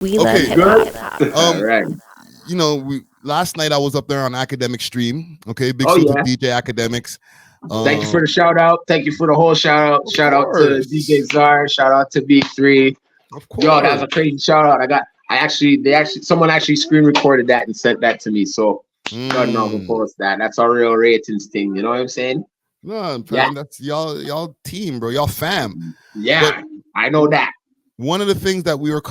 We love Okay, hip hop. All right. you know, last night I was up there on Academic stream. Okay, big Oh, salute yeah. to DJ Academics. Thank you for the shout out. Thank you for the whole shout out. Of Shout out to course. DJ Czar. Shout out to B3. Of Yo, that was a course. crazy shout out. Someone actually screen recorded that and sent that to me. So, God no, we'll post that. That's our real ratings thing. You know what I'm saying? No, fam, Yeah. that's y'all team, bro. Y'all fam. Yeah, I know that. One of the things that we were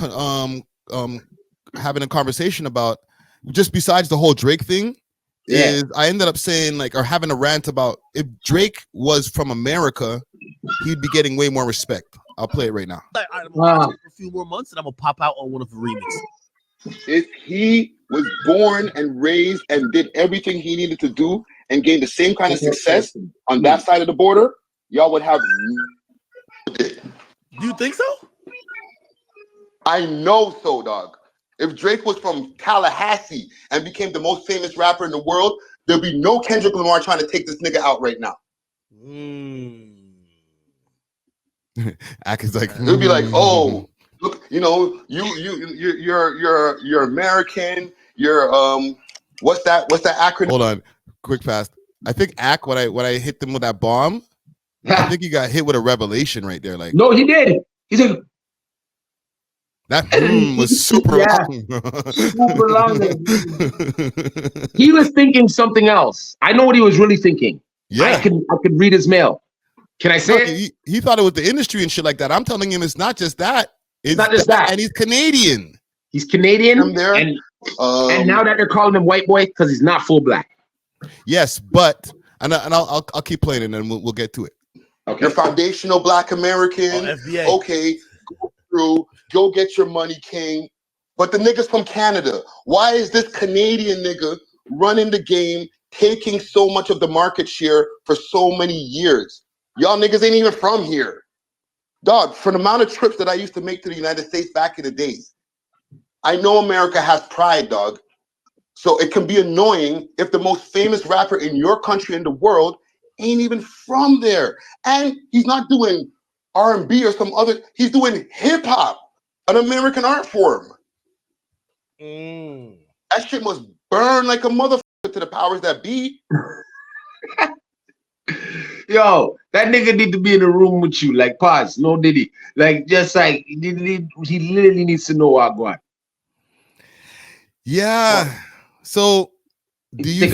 having a conversation about, just besides the whole Drake thing, is I ended up saying, like, or having a rant about, if Drake was from America, he'd be getting way more respect. I'll play it right now. I'm gonna watch it for a few more months, and I'm gonna pop out on one of the remixes. If he was born and raised and did everything he needed to do and gained the same kind of success on that side of the border, y'all would have. Do you think so? I know so, dog. If Drake was from Tallahassee and became the most famous rapper in the world, there'd be no Kendrick Lamar trying to take this nigga out right now. Ak is like, It'd be like, oh, look, you know, you're American. You're what's that acronym? Hold on, quick fast. I think Ak, when I hit them with that bomb, I think he got hit with a revelation right there. Like, no, he did. He's like, that was super long. Super long. He was thinking something else. I know what he was really thinking. Yeah, I could read his mail. Can I say it? He thought it was the industry and shit like that. I'm telling him it's not just that. It's not just that. And he's Canadian. He's Canadian. I'm there. And now that they're calling him white boy because he's not full black. Yes, but I'll keep playing and then we'll get to it. Okay. You're foundational Black American. FBA. Okay, go through, go get your money, king. But the nigga's from Canada. Why is this Canadian nigga running the game, taking so much of the market share for so many years? Y'all niggas ain't even from here. Dog, for the amount of trips that I used to make to the United States back in the days, I know America has pride, dog. So it can be annoying if the most famous rapper in your country and the world ain't even from there. And he's not doing R&B or some other, he's doing hip hop, an American art form. That shit must burn like a motherfucker to the powers that be. Yo, that nigga need to be in a room with you. Like, pause, no Diddy. Like, just like, he literally needs to know what I got. Yeah. So do you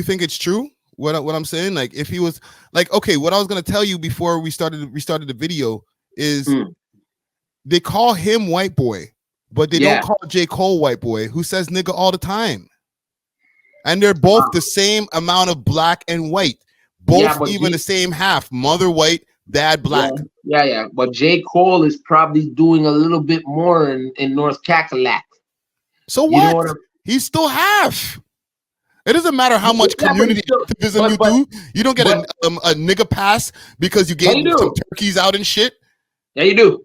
think it's true? What I'm saying? Like, if he was like, okay, what I was gonna tell you before we started the video is they call him white boy, but they don't call J. Cole white boy, who says nigga all the time. And they're both the same amount of black and white. Both even the same half. Mother white, dad black. Yeah. But J. Cole is probably doing a little bit more in North Cackalack. So what? He's still half. It doesn't matter how much community activism you do. You don't get a nigga pass because you gave some turkeys out and shit. Yeah, you do.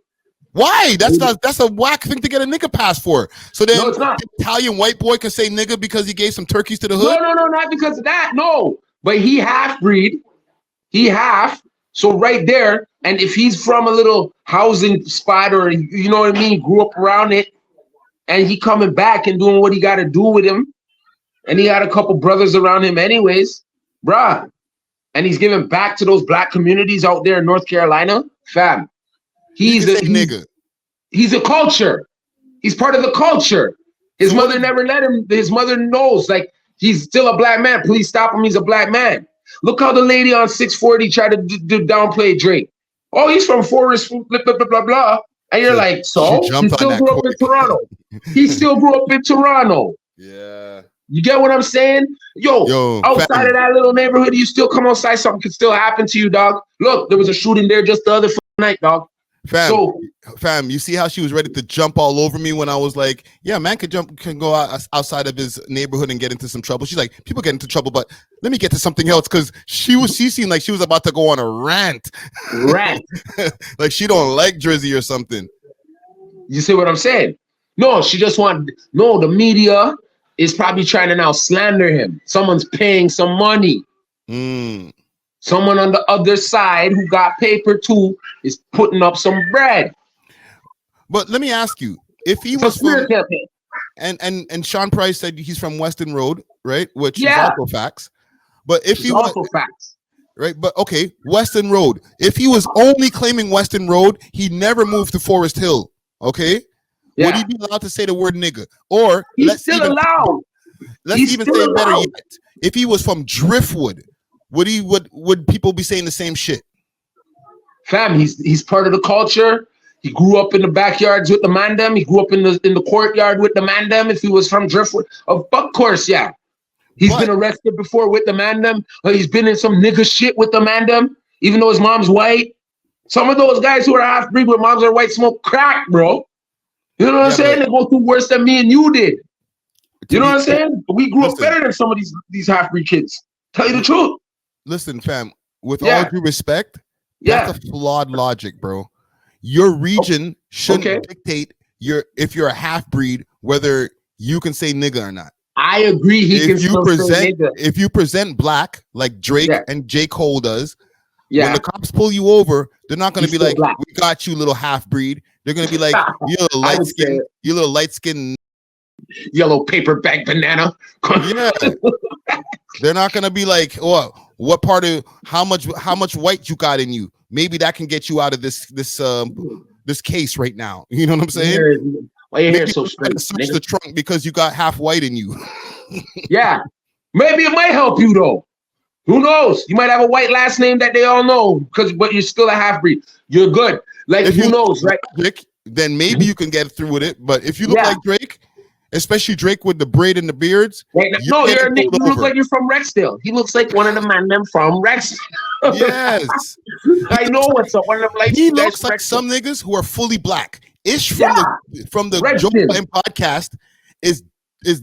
Why? That's a whack thing to get a nigga pass for. So then the Italian white boy can say nigga because he gave some turkeys to the hood? No, not because of that. No. But he half-breed. He half. So right there, and if he's from a little housing spot or, you know what I mean, grew up around it, and he coming back and doing what he got to do with him, and he had a couple brothers around him anyways, bruh, and he's giving back to those black communities out there in North Carolina, fam. He's a culture. He's part of the culture. His mother never let him. His mother knows, like, he's still a black man. Please stop him. He's a black man. Look how the lady on 640 tried to downplay Drake. Oh, he's from Forest, blah, blah, blah, blah, blah. And you're like, so? He still grew up in Toronto. He still grew up in Toronto. Yeah. You get what I'm saying? Yo, outside of that little neighborhood, you still come outside, something could still happen to you, dog. Look, there was a shooting there just the other night, dog. Fam, you see how she was ready to jump all over me when I was like, yeah, man can go outside of his neighborhood and get into some trouble. She's like, people get into trouble, but let me get to something else, because she seemed like she was about to go on a rant. Like she don't like Drizzy or something. You see what I'm saying? No, she just the media is probably trying to now slander him. Someone's paying some money. Someone on the other side who got paper too is putting up some bread. But let me ask you, if he was from and Sean Price said he's from Weston Road, right? Which is also facts. But if he also facts. Right, but okay, Weston Road. If he was only claiming Weston Road, he never moved to Forest Hill. Okay, would he be allowed to say the word nigga? Or He's still allowed. Let's even say it better yet. If he was from Driftwood, would people be saying the same shit? Fam, he's part of the culture. He grew up in the backyards with the mandem. He grew up in the courtyard with the mandem. If he was from Driftwood, of course, yeah. He's been arrested before with the mandem. Or he's been in some nigga shit with the mandem, even though his mom's white. Some of those guys who are half-breed with moms are white smoke crack, bro. You know what I'm saying? They go through worse than me and you did. You know what I'm saying? We grew up better than some of these half-breed kids. Tell you the truth. Listen, fam, with all due respect, that's a flawed logic, bro. Your region shouldn't dictate if you're a half-breed, whether you can say nigga or not. I agree. If you present black like Drake and J. Cole does, when the cops pull you over, they're not going to be like, black. "We got you, little half breed." They're going to be like, "You little light skin, yellow paper bag banana." Yeah, they're not going to be like, "Oh, what part of how much white you got in you? Maybe that can get you out of this case right now." You know what I'm saying? Why your hair so straight? Search the trunk because you got half white in you. Yeah, maybe it might help you though. Who knows? You might have a white last name that they all know but you're still a half breed. You're good. Like who knows, right? Drake, then maybe you can get through with it. But if you look like Drake, especially Drake with the braid and the beards, you look like you're from Rexdale. He looks like one of the men from Rexdale. Yes, I know what's up. One of them, like he looks like some niggas who are fully black. Ish from the Joe Budden podcast is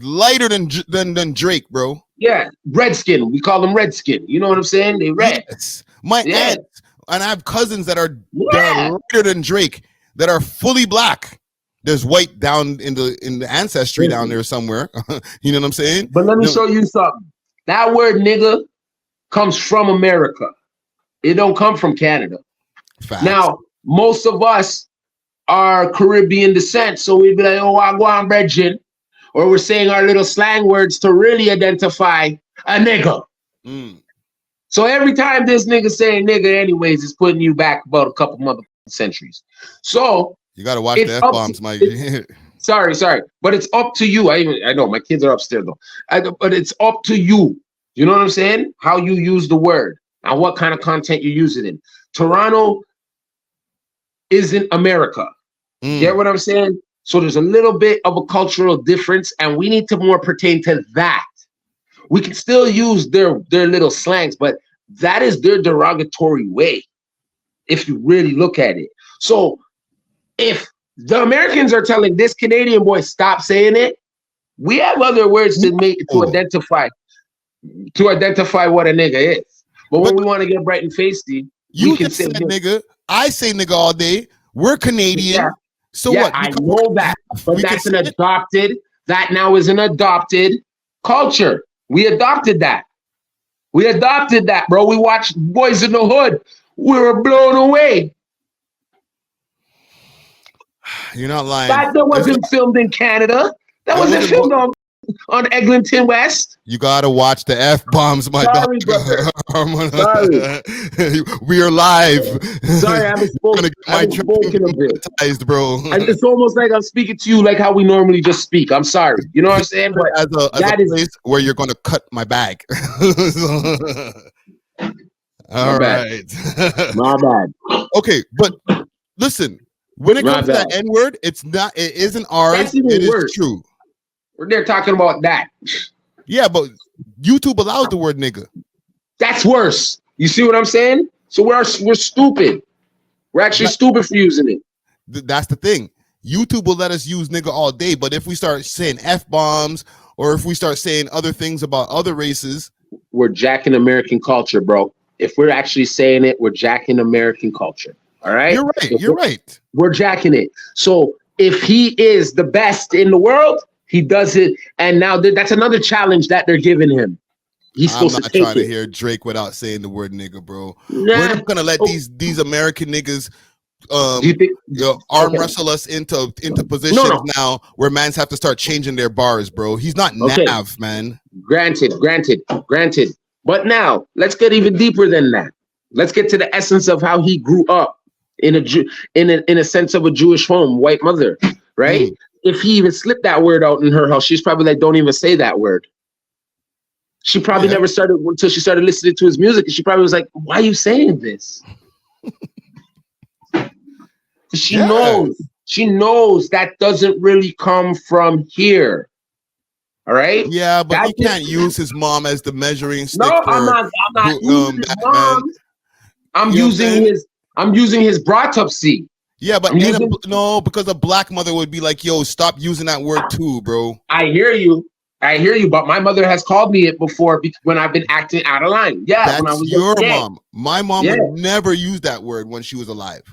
lighter than Drake, bro. Yeah, redskin. We call them redskin. You know what I'm saying? They red. Yes. My aunt and I have cousins that are lighter than Drake that are fully black. There's white down in the ancestry down there somewhere. You know what I'm saying? But let me show you something. That word nigga comes from America. It don't come from Canada. Facts. Now, most of us are Caribbean descent, so we'd be like, "Oh, I go on brethren," or we're saying our little slang words to really identify a nigga. So every time this nigga saying nigga, anyways, it's putting you back about a couple mother centuries. So you gotta watch the F-bombs, Mike. Sorry, but it's up to you. I know my kids are upstairs though. But it's up to you. You know what I'm saying? How you use the word and what kind of content you use it in. Toronto isn't America. Get what I'm saying? So there's a little bit of a cultural difference, and we need to more pertain to that. We can still use their little slangs, but that is their derogatory way, if you really look at it. So if the Americans are telling this Canadian boy stop saying it, we have other words to identify what a nigga is. But when we want to get bright and feisty, you can say nigga. I say nigga all day. We're Canadian. Yeah. So what? I know that, but that's that now is an adopted culture. We adopted that. Bro. We watched Boys in the Hood. We were blown away. You're not lying. That wasn't filmed in Canada. That wasn't filmed on Eglinton West. You gotta watch the F-bombs, my dog. Sorry. We are live. Sorry, I haven't spoken a bit. Bro. It's almost like I'm speaking to you like how we normally just speak. I'm sorry. You know what I'm saying? But as a place where you're gonna cut my bag. All right. My bad. Okay, but listen, when it comes to that N-word, it isn't ours. It is true. We're there talking about that. Yeah, but YouTube allows the word nigga. That's worse. You see what I'm saying? So we're stupid. We're actually stupid for using it. That's the thing. YouTube will let us use nigga all day, but if we start saying F-bombs or if we start saying other things about other races, we're jacking American culture, bro. If we're actually saying it, we're jacking American culture. All right? You're right. We're jacking it. So if he is the best in the world, he does it, and now that's another challenge that they're giving him. He's supposed to take it. I'm not trying to hear Drake without saying the word nigga, bro. We're not gonna let these American niggas arm wrestle us into positions now where mans have to start changing their bars, bro. He's not Nav, man. Granted. But now let's get even deeper than that. Let's get to the essence of how he grew up in a sense of a Jewish home, white mother, right? If he even slipped that word out in her house, she's probably like, don't even say that word. She probably never started until she started listening to his music. And she probably was like, why are you saying this? She knows that doesn't really come from here. All right. Yeah, but you can't use his mom as the measuring stick. No, I'm not using his mom. I'm using his autopsy. Yeah, but because a black mother would be like, yo, stop using that word too, bro. I hear you, but my mother has called me it before when I've been acting out of line. Yeah, that's when I was your mom. My mom would never use that word when she was alive.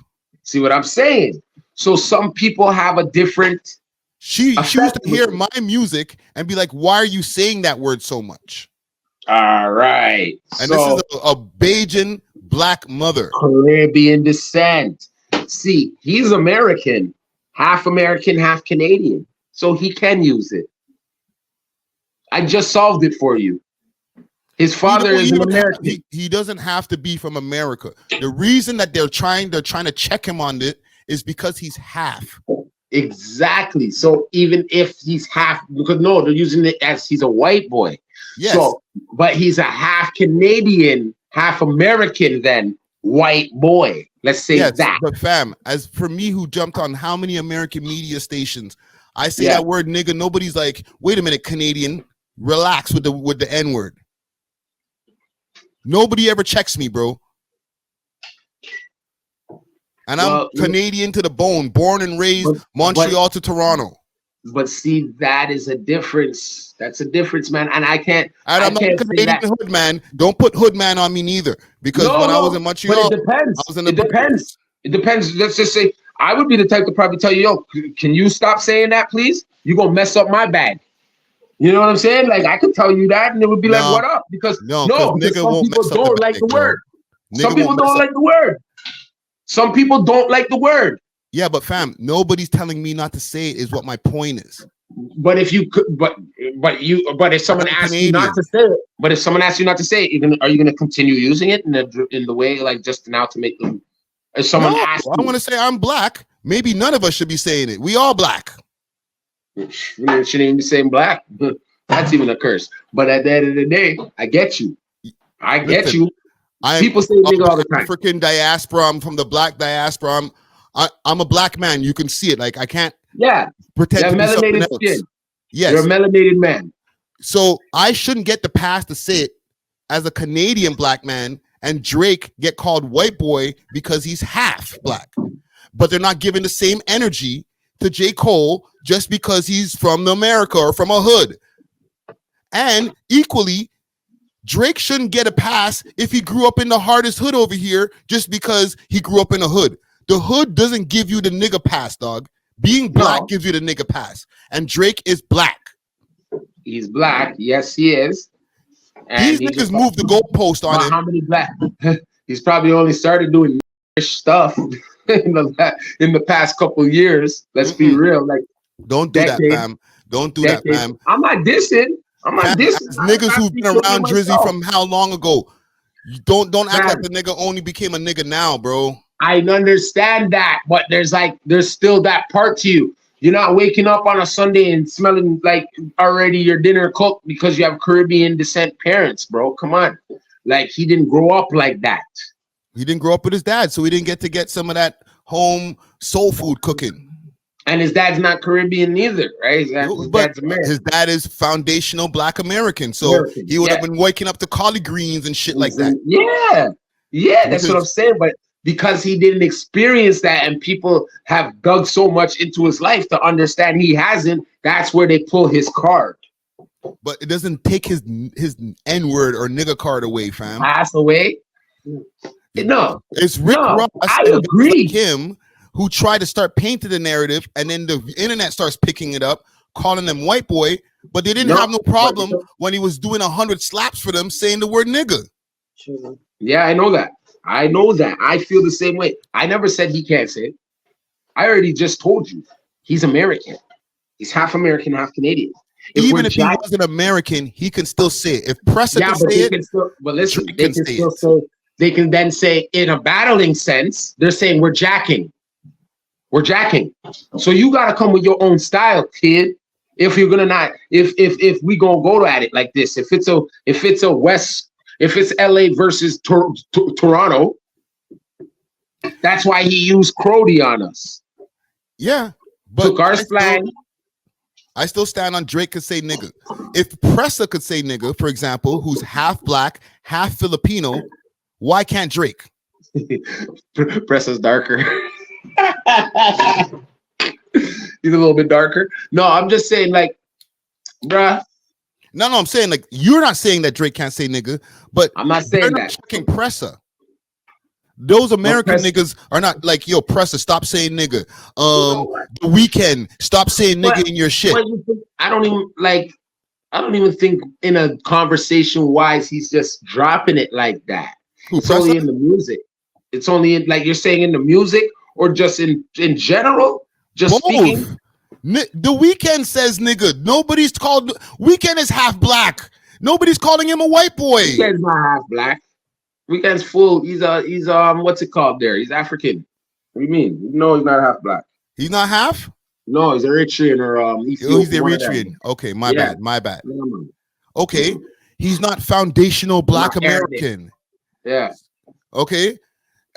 See what I'm saying? So some people have a different... She used to hear my music and be like, why are you saying that word so much? All right. And this is a Bajan black mother. Caribbean descent. See, he's American, half Canadian. So he can use it. I just solved it for you. His father is an American. He doesn't have to be from America. The reason that they're trying to check him on it is because he's half. Exactly. So even if he's half, because they're using it as he's a white boy. Yes. So, but he's a half Canadian, half American, then white boy. Let's say that. But fam, as for me, who jumped on how many American media stations, I say that word nigga, nobody's like, wait a minute, Canadian, relax with the N word. Nobody ever checks me, bro. And I'm Canadian to the bone, born and raised Montreal to Toronto. But see, that is a difference. That's a difference, man. And I'm not a Canadian hood man. Don't put hood man on me neither. Because when I was in Montreal, it depends. It depends. Let's just say I would be the type to probably tell you, yo, can you stop saying that, please? You're gonna mess up my bag. You know what I'm saying? Like I could tell you that, and it would be like, what up? Because some people don't like the word. Some people don't like the word. Some people don't like the word. Yeah, but fam, nobody's telling me not to say it. Is what my point is. But if you could, but if someone asks you not to say it, are you gonna continue using it in the way like just now to make them? If someone asks, I want to say I'm black. Maybe none of us should be saying it. We all black. You shouldn't even be saying black. That's even a curse. But at the end of the day, I get you. People say nigga all the time. African diaspora. I'm from the black diaspora. I'm a black man. You can see it. Like I can't pretend to be something else. Skin. Yes. You're a melanated man. So I shouldn't get the pass to say it as a Canadian black man, and Drake get called white boy because he's half black. But they're not giving the same energy to J. Cole just because he's from America or from a hood. And equally, Drake shouldn't get a pass if he grew up in the hardest hood over here just because he grew up in a hood. The hood doesn't give you the nigga pass, dog. Being black gives you the nigga pass. And Drake is black. He's black. Yes, he is. And these niggas moved the goalpost on him. How many black? He's probably only started doing stuff in the past couple of years. Let's be real. Like, don't do that, fam. Don't do that, fam. I'm not dissing. Niggas who've been around Drizzy from how long ago? You don't act like the nigga only became a nigga now, bro. I understand that, but there's still that part to you. You're not waking up on a Sunday and smelling like already your dinner cooked because you have Caribbean descent parents, bro. Come on. Like he didn't grow up like that. He didn't grow up with his dad, so he didn't get some of that home soul food cooking. And his dad's not Caribbean either, right? His dad is foundational Black American, so he would have been waking up to collard greens and shit like that. Yeah, that's what I'm saying. But because he didn't experience that, and people have dug so much into his life to understand he hasn't, that's where they pull his card. But it doesn't take his N-word or nigga card away, fam. Pass away? No. It's Rick Ross. I agree. Like him who tried to start painting the narrative, and then the internet starts picking it up, calling them white boy, but they didn't have no problem when he was doing 100 slaps for them saying the word nigga. Yeah, I know that. I know that. I feel the same way. I never said he can't say it. I already just told you. He's American. He's half American, half Canadian. Even if he wasn't American, he can still say it. If Pressa can say it, but listen, they can still say, they can then say in a battling sense, they're saying we're jacking. We're jacking. So you gotta come with your own style, kid. If you're gonna not, if we gonna go at it like this, if it's LA versus Toronto, that's why he used Crody on us. Yeah, but took our slang. I still stand on Drake could say nigga. If Pressa could say nigga, for example, who's half black, half Filipino, why can't Drake? Pressa's darker. He's a little bit darker. No, I'm just saying, like, bruh. No, I'm saying, like, you're not saying that Drake can't say nigga, but I'm not saying that. Checking Pressa. Those American niggas are not like, yo, Pressa, stop saying nigga. The Weeknd, stop saying nigga in your shit. I don't even think in a conversation wise he's just dropping it like that. It's only in the music. It's only in, like you're saying, in the music, or just in general, just both. Speaking. The Weeknd says nigga. Nobody's called Weeknd is half black. Nobody's calling him a white boy. Weeknd's not half black. Weeknd's full. He's what's it called there? He's African. What do you mean? No, he's not half black. He's not half? No, he's Eritrean or he's Eritrean. Okay, my bad. Okay. He's not foundational black American. Yeah. Okay.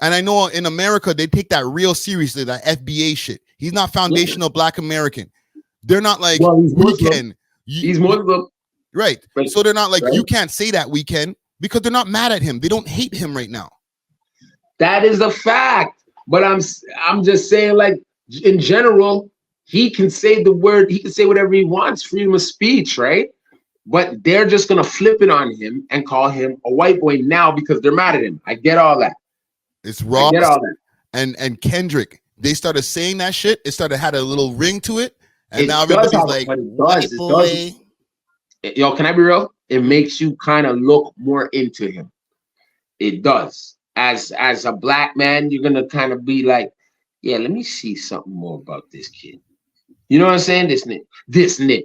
And I know in America they take that real seriously, that FBA shit. He's not foundational black American. They're not like Weeknd. He's Muslim. Right. So they're not like, you can't say that Weeknd. Because they're not mad at him. They don't hate him right now. That is a fact. But I'm just saying, like, in general, he can say the word, he can say whatever he wants, freedom of speech, right? But they're just gonna flip it on him and call him a white boy now because they're mad at him. I get all that. It's Ross and Kendrick. They started saying that shit. It had a little ring to it. And now everybody's like, white boy. Yo, can I be real? It makes you kind of look more into him. It does. As a black man, you're gonna kind of be like, yeah, let me see something more about this kid. You know what I'm saying? This nigga.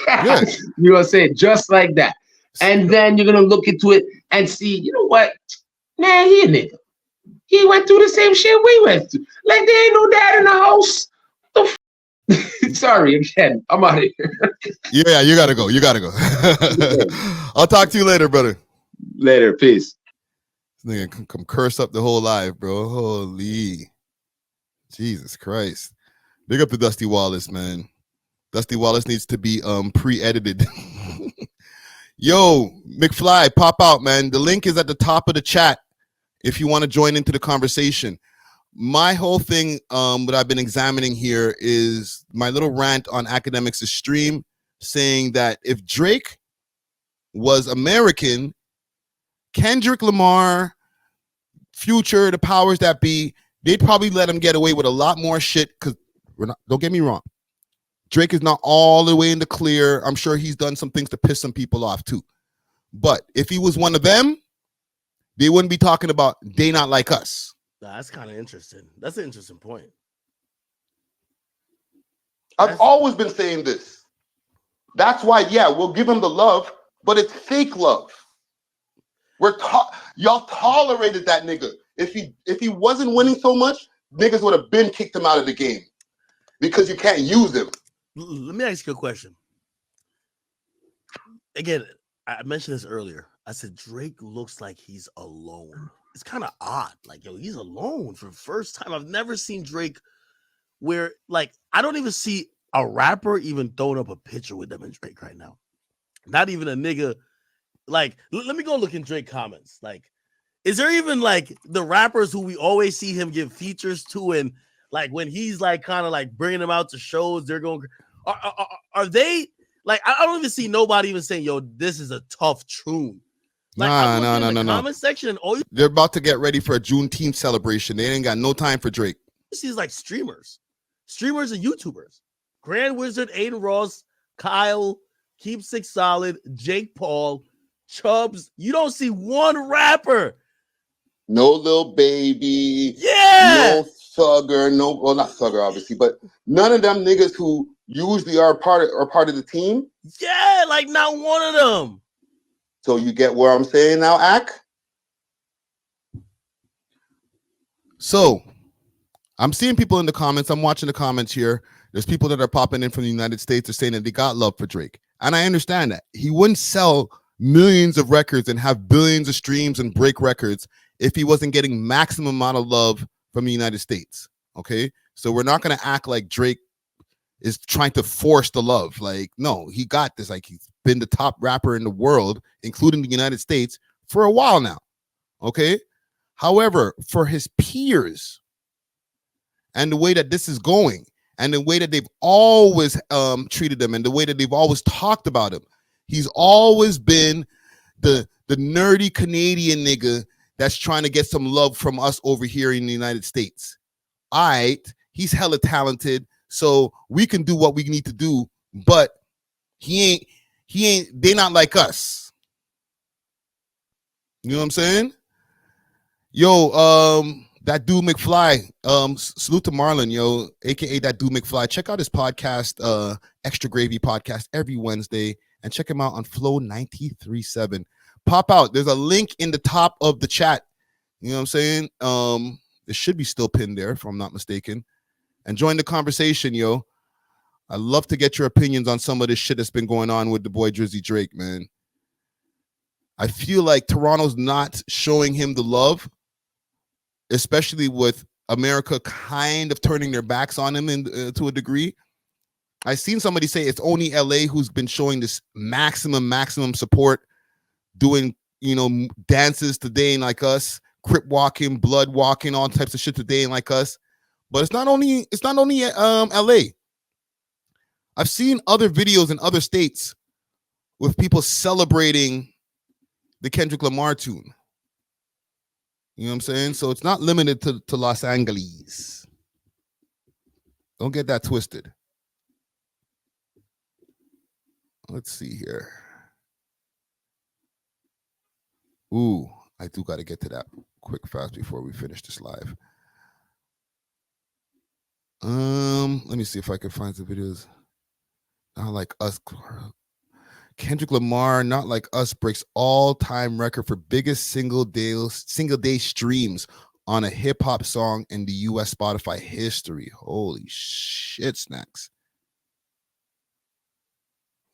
Yeah. You know what I'm saying? Just like that. And then you're gonna look into it and see, you know what? Man, he a nigga. He went through the same shit we went through. Like there ain't no dad in the house. Sorry again. I'm out of here. Yeah, you gotta go. I'll talk to you later, brother. Later, peace. This nigga come curse up the whole life, bro. Holy Jesus Christ. Big up to Dusty Wallace, man. Dusty Wallace needs to be pre-edited. Yo, McFly, pop out, man. The link is at the top of the chat if you want to join into the conversation. My whole thing, what I've been examining here is my little rant on Akademiks' stream saying that if Drake was American, Kendrick Lamar, Future, the powers that be, they'd probably let him get away with a lot more shit because don't get me wrong. Drake is not all the way in the clear. I'm sure he's done some things to piss some people off too. But if he was one of them, they wouldn't be talking about they not like us. That's kind of interesting. That's an interesting point. I've always been saying this. That's why, yeah, we'll give him the love, but it's fake love. Y'all tolerated that nigga. If he wasn't winning so much, niggas would have been kicked him out of the game because you can't use him. Let me ask you a question. Again, I mentioned this earlier. I said Drake looks like he's alone. It's kind of odd. Like, yo, he's alone for the first time. I've never seen Drake where, like, I don't even see a rapper even throwing up a picture with them and Drake right now. Not even a nigga. Like, let me go look in Drake comments. Like, is there even, like, the rappers who we always see him give features to, and, like, when he's, like, kind of, like, bringing them out to shows, they're going, are they, like, I don't even see nobody even saying, yo, this is a tough tune. Like, no. Comment section and all they're about to get ready for a Juneteenth celebration. They ain't got no time for Drake. You see, like streamers and YouTubers. Grand Wizard, Aiden Ross, Kyle, Keep Six Solid, Jake Paul, Chubbs. You don't see one rapper No Lil Baby. Yeah. No Thugger. No, well, not Thugger, obviously, but none of them niggas who usually are part of the team. Yeah, like not one of them. So you get where I'm saying now, Ak? So I'm seeing people in the comments. I'm watching the comments here. There's people that are popping in from the United States. They're saying that they got love for Drake. And I understand that. He wouldn't sell millions of records and have billions of streams and break records if he wasn't getting maximum amount of love from the United States. Okay? So we're not going to act like Drake is trying to force the love. Like, no, he got this. Like, he's been the top rapper in the world, including the United States, for a while now. Okay? However, for his peers, and the way that this is going, and the way that they've always treated him, and the way that they've always talked about him, he's always been the nerdy Canadian nigga that's trying to get some love from us over here in the United States. All right, he's hella talented, so we can do what we need to do, but he ain't, they not like us. You know what I'm saying? Yo, that dude McFly, salute to Marlon, yo, aka that dude McFly. Check out his podcast, Extra Gravy Podcast, every Wednesday, and check him out on Flow 93.7. Pop out. There's a link in the top of the chat. You know what I'm saying? It should be still pinned there, if I'm not mistaken. And join the conversation, yo. I love to get your opinions on some of this shit that's been going on with the boy Drizzy Drake, man. I feel like Toronto's not showing him the love, especially with America kind of turning their backs on him to a degree. I've seen somebody say it's only LA who's been showing this maximum support, doing, you know, dances to They Ain't Like Us, crip walking, blood walking, all types of shit to They Ain't Like Us. But it's not only LA. I've seen other videos in other states with people celebrating the Kendrick Lamar tune. You know what I'm saying? So it's not limited to Los Angeles. Don't get that twisted. Let's see here. Ooh, I do got to get to that quick fast before we finish this live. Let me see if I can find some videos. Not Like Us. Kendrick Lamar, Not Like Us, breaks all-time record for biggest single day streams on a hip-hop song in the US Spotify history. Holy shit, snacks.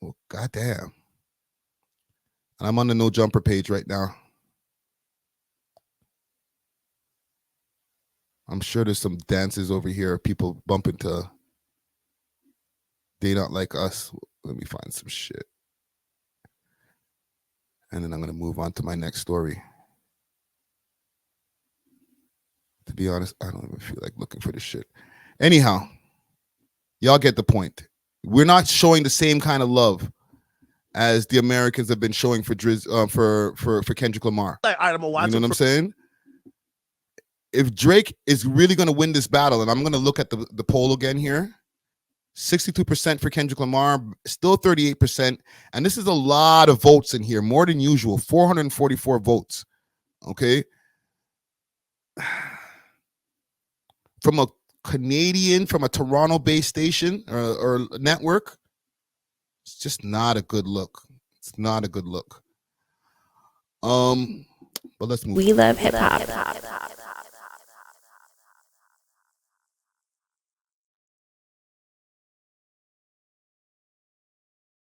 Oh, goddamn. And I'm on the No Jumper page right now. I'm sure there's some dances over here, people bumping to They Not Like Us. Let me find some shit. And then I'm going to move on to my next story. To be honest, I don't even feel like looking for this shit. Anyhow, y'all get the point. We're not showing the same kind of love as the Americans have been showing for Kendrick Lamar. Like, all right, I'm gonna watch. You know what I'm saying? If Drake is really going to win this battle, and I'm going to look at the poll again here, 62% for Kendrick Lamar, still 38%. And this is a lot of votes in here, more than usual, 444 votes. Okay. From a Canadian, from a Toronto-based station or network, it's just not a good look. It's not a good look. But let's move. We love hip hop.